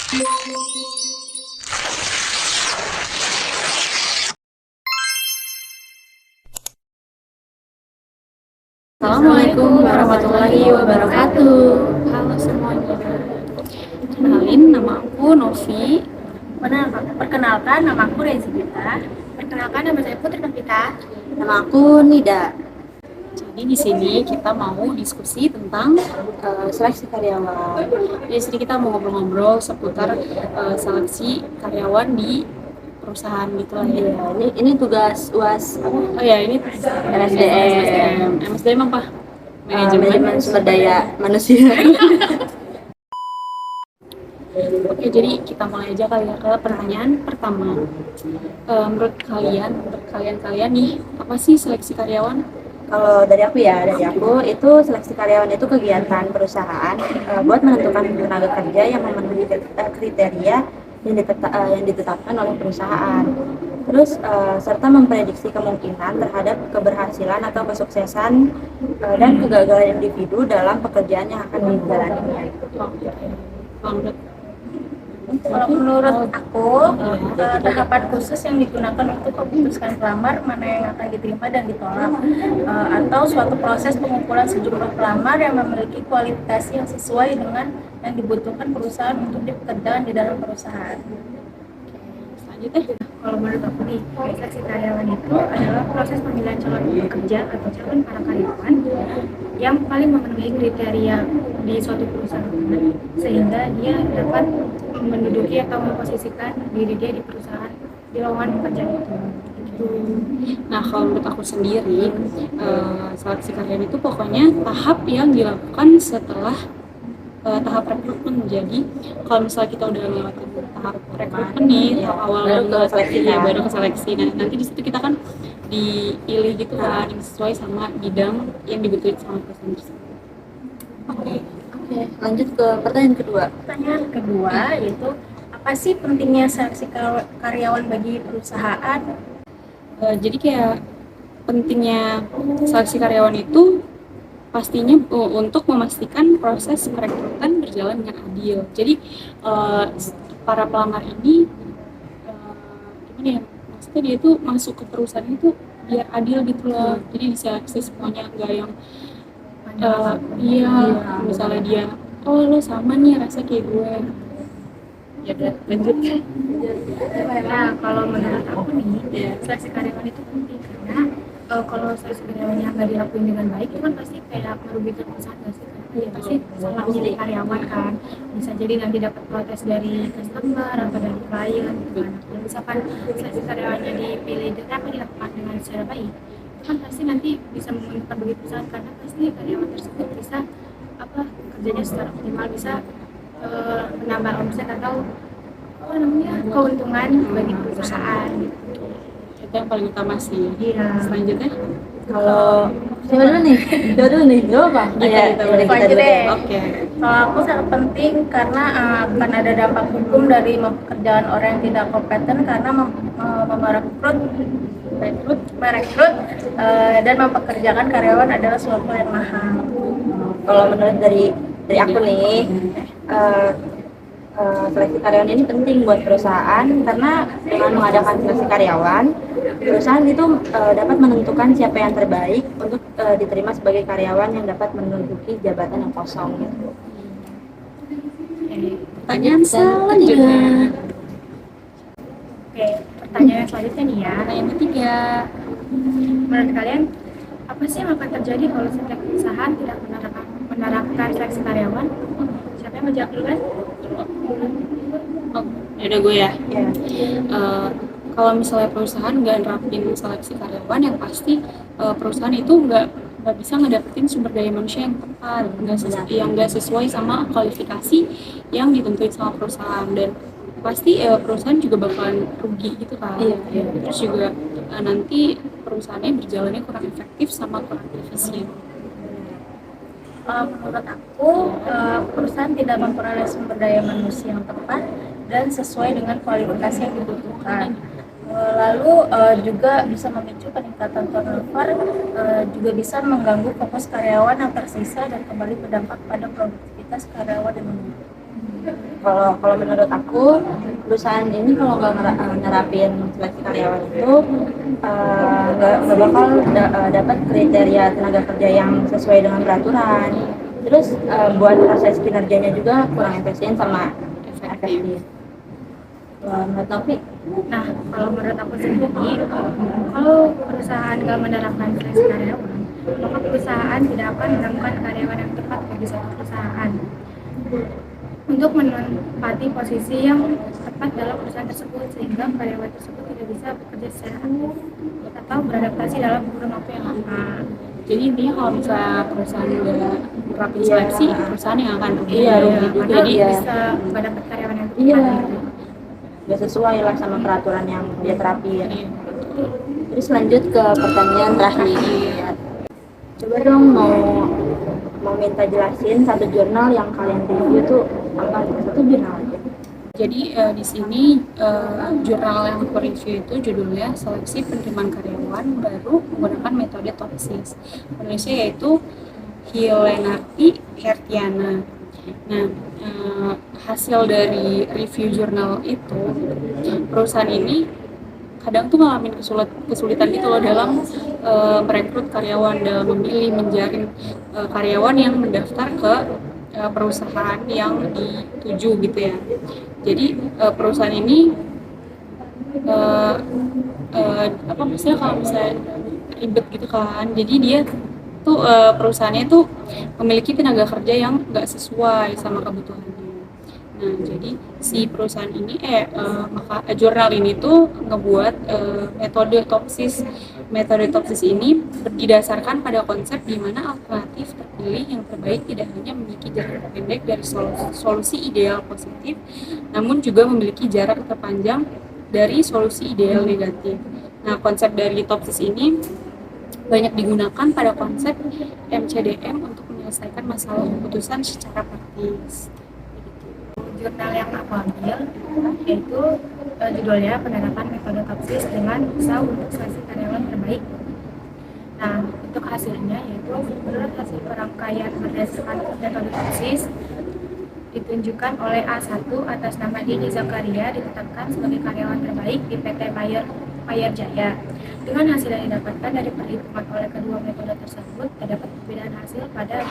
Assalamualaikum warahmatullahi wabarakatuh. Halo semuanya. Kenalin, nama aku Novi. Perkenalkan, nama aku Rezita. Perkenalkan, nama saya Putri Novita. Nama aku Nida. Jadi di sini kita mau diskusi tentang Seleksi karyawan. di sini kita mau ngobrol-ngobrol seputar seleksi karyawan di perusahaan gitu lah ya. Iya, ini tugas UAS apa? Oh ya, ini MSDM. MSDM apa? Manajemen Sumber Daya Manusia. Oke, jadi kita mulai aja kali ya ke pertanyaan pertama. Menurut kalian nih, apa sih seleksi karyawan? Kalau dari aku itu seleksi karyawan itu kegiatan perusahaan buat menentukan tenaga kerja yang memenuhi kriteria yang ditetapkan oleh perusahaan. Terus serta memprediksi kemungkinan terhadap keberhasilan atau kesuksesan dan kegagalan individu dalam pekerjaan yang akan dijalaninya. Kalau menurut aku, tahapan khusus yang digunakan untuk memutuskan pelamar mana yang akan diterima dan ditolak, atau suatu proses pengumpulan sejumlah pelamar yang memiliki kualifikasi yang sesuai dengan yang dibutuhkan perusahaan untuk dipekerjakan di dalam perusahaan. Selanjutnya, Kalau menurut aku nih, seleksi karyawan itu adalah proses pemilihan calon pekerja atau calon para karyawan yang paling memenuhi kriteria di suatu perusahaan sehingga dia dapat menduduki atau memposisikan diri dia di perusahaan di lowongan pekerjaan itu. nah kalau menurut aku sendiri, seleksi karyawan itu pokoknya tahap yang dilakukan setelah tahap rekrutmen. Jadi kalau misalnya kita udah lewatin tahap rekrutmen nih, tahap awal baru ke seleksi. Nah nanti di situ kita kan dipilih gitu kan yang sesuai sama bidang yang dibutuhin sama perusahaan tersebut. Oke, lanjut ke pertanyaan kedua. Pertanyaan kedua yaitu apa sih pentingnya seleksi karyawan bagi perusahaan? Jadi kayak pentingnya seleksi karyawan itu pastinya untuk memastikan proses perekrutan berjalan dengan adil. Jadi para pelamar ini gimana ya? Maksudnya dia tuh masuk ke perusahaan itu biar adil gitu loh. Jadi diseleksi semuanya, enggak yang misalnya dia lo sama nih rasa kayak gue. Ya udah lanjut. Nah, kalau menurut aku nih, seleksi karyawan itu penting karena kalau seleksi karyawannya nggak dilakuin dengan baik, itu kan pasti kayak merugikan perusahaan nggak sih? Karena dia pasti salah milih karyawan kan. Bisa jadi nanti dapat protes dari customer atau dari klien. Gitu kan. Kalau misalkan seleksi karyawannya dipilih dengan dilakukan dengan secara baik, itu kan pasti nanti bisa menguntungkan bagi perusahaan karena pasti karyawan tersebut bisa kerjanya secara optimal, bisa menambah omset atau keuntungan bagi perusahaan gitu. Itu yang paling utama sih. Iya. Selanjutnya Kalau siapa dulu nih? Jawab apa? Lanjut deh. Oke. Kalau aku sangat penting karena akan ada dampak hukum dari pekerjaan orang yang tidak kompeten karena merekrut dan mempekerjakan karyawan adalah suatu yang mahal. Kalau menurut dari aku nih, seleksi karyawan ini penting buat perusahaan karena dengan mengadakan seleksi karyawan, perusahaan itu dapat menentukan siapa yang terbaik untuk diterima sebagai karyawan yang dapat menduduki jabatan yang kosong gitu. Pertanyaan selanjutnya. Oke, pertanyaan selanjutnya nih ya. Pertanyaan ketiga. Menurut kalian apa sih yang akan terjadi kalau setiap perusahaan tidak menerapkan seleksi karyawan? Siapa yang menjawab duluan? Udah gue ya. Kalau misalnya perusahaan nggak nerapin seleksi karyawan, yang pasti perusahaan itu nggak bisa ngedapetin sumber daya manusia yang tepat, yang nggak sesuai sama kualifikasi yang ditentuin sama perusahaan, dan pasti perusahaan juga bakalan rugi gitu kan. Terus juga nanti perusahaannya berjalannya kurang efektif sama kurang efisien. Menurut aku, perusahaan tidak memperoleh sumber daya manusia yang tepat dan sesuai dengan kualifikasi yang dibutuhkan. Lalu juga bisa memicu peningkatan turnover, juga bisa mengganggu fokus karyawan yang tersisa dan kembali berdampak pada produktivitas karyawan dan manajemen. Kalau kalau menurut aku perusahaan ini kalau nggak nerapin seleksi karyawan itu nggak bakal dapat kriteria tenaga kerja yang sesuai dengan peraturan. Terus buat proses kinerjanya juga kurang efisien sama efektif. Menurut Novi, Nah, kalau menurut aku sendiri, kalau perusahaan nggak menerapkan seleksi karyawan, maka perusahaan tidak akan menemukan karyawan yang tepat bagi suatu perusahaan untuk menempati posisi yang tepat dalam perusahaan tersebut, sehingga karyawan tersebut tidak bisa bekerja secara aktif atau beradaptasi dalam kurun waktu yang lama. Jadi intinya kalau misalnya perusahaan udah nerapin seleksi, perusahaan yang akan rugi. Iya, rugi juga. Karena Iya. bisa mendapat karyawan yang tepat. Iya, nggak sesuai lah sama peraturan yang dia terapi ya. Iya. Terus lanjut ke pertanyaan terakhir. Coba dong mau minta jelasin satu jurnal yang kalian review tuh apa? Satu jurnal aja. Jadi di sini jurnal yang aku review itu judulnya Seleksi Penerimaan Karyawan Baru Menggunakan Metode Topsis. Penulisnya yaitu Hilenarti Hertiana. Nah, hasil dari review jurnal itu, perusahaan ini kadang tuh ngalamin kesulitan gitu loh dalam merekrut karyawan, dalam memilih menjaring karyawan yang mendaftar ke perusahaan yang dituju gitu ya. Jadi perusahaan ini apa misalnya kalau misalnya ribet gitu kan, jadi dia tuh perusahaannya tuh memiliki tenaga kerja yang nggak sesuai sama kebutuhannya. Nah, jadi si perusahaan ini maka jurnal ini tuh ngebuat metode topsis. Metode topsis ini didasarkan pada konsep di mana alternatif terpilih yang terbaik tidak hanya memiliki jarak pendek dari solusi ideal positif, namun juga memiliki jarak terpanjang dari solusi ideal negatif. Nah, konsep dari topsis ini banyak digunakan pada konsep MCDM untuk menyelesaikan masalah keputusan secara praktis. Jurnal yang aku ambil yaitu judulnya Penerapan Metode Topsis dengan Usaha untuk Seleksi Karyawan Terbaik. Nah, untuk hasilnya yaitu menurut hasil perangkaian berdasarkan metode Topsis ditunjukkan oleh A1 atas nama Dini Zakaria ditetapkan sebagai karyawan terbaik di PT Mayer Jaya. Dengan hasil yang didapatkan dari perhitungan oleh kedua metode tersebut, terdapat perbedaan hasil pada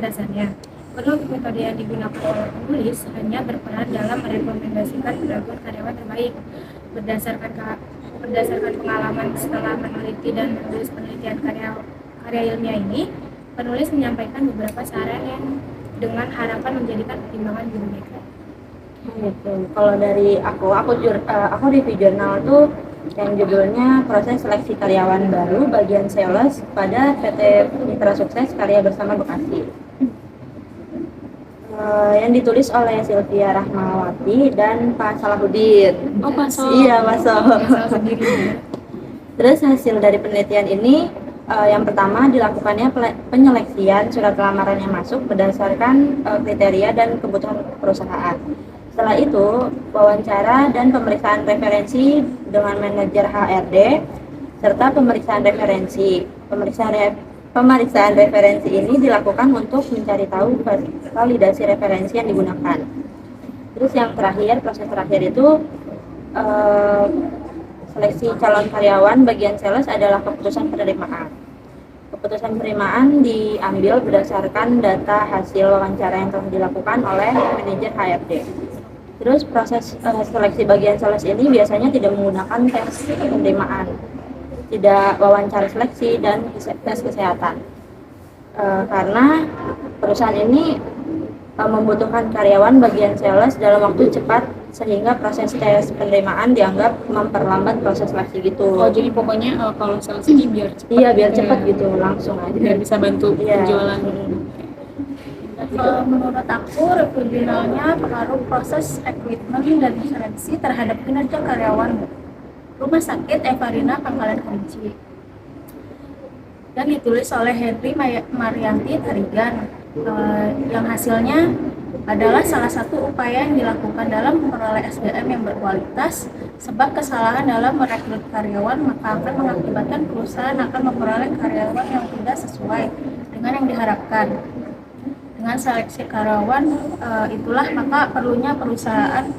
dasarnya. Kedua metode yang digunakan oleh penulis hanya berperan dalam merekomendasikan penerapan karyawan terbaik. Berdasarkan pengalaman setelah meneliti dan menulis penelitian karya ilmiah ini, penulis menyampaikan beberapa saran yang dengan harapan menjadikan pertimbangan guru mereka. Gitu. Kalau dari aku review jurnal tuh yang judulnya Proses Seleksi Karyawan Baru Bagian Sales pada PT Mitra Sukses Karya Bersama Bekasi. Yang ditulis oleh Sylvia Rahmawati dan Pak Salahuddin. Oh, Pak Sol. Iya, Pak Sol. Sendiri. Terus hasil dari penelitian ini yang pertama dilakukannya penyeleksian surat lamaran yang masuk berdasarkan kriteria dan kebutuhan perusahaan. Setelah itu, wawancara dan pemeriksaan referensi dengan manajer HRD serta pemeriksaan referensi. Pemeriksaan referensi ini dilakukan untuk mencari tahu validasi referensi yang digunakan. Terus yang terakhir, proses terakhir itu seleksi calon karyawan bagian sales adalah keputusan penerimaan. Keputusan penerimaan diambil berdasarkan data hasil wawancara yang telah dilakukan oleh manajer HRD. Terus proses seleksi bagian sales ini biasanya tidak menggunakan tes penerimaan, tidak wawancara seleksi dan tes kesehatan. Karena perusahaan ini membutuhkan karyawan bagian sales dalam waktu cepat sehingga proses tes penerimaan dianggap memperlambat proses seleksi gitu. Oh, jadi pokoknya kalau sales ini biar cepat. Iya, biar cepat gitu, langsung aja. Biar bisa bantu penjualan. Menurut aku, review jurnalnya pengaruh proses rekrutmen dan seleksi terhadap kinerja karyawan Rumah Sakit Evarina Pangkalan Kerinci dan ditulis oleh Henry Marianti Tarigan, yang hasilnya adalah salah satu upaya yang dilakukan dalam memperoleh SDM yang berkualitas, sebab kesalahan dalam merekrut karyawan maka akan mengakibatkan perusahaan akan memperoleh karyawan yang tidak sesuai dengan yang diharapkan. dengan seleksi karyawan, itulah maka perlunya perusahaan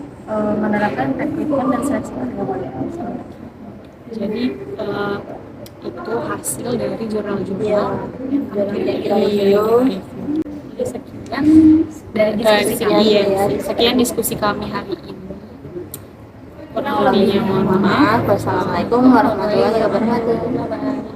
menerapkan rekrutmen dan seleksi karyawan. Jadi itu hasil dari jurnal-jurnal Iya, jurnal yang kita review. Jadi sekian dari diskusi kami kami. sekian diskusi kami hari ini. Kurang lebihnya mohon maaf. Maaf, wassalamualaikum warahmatullahi wabarakatuh.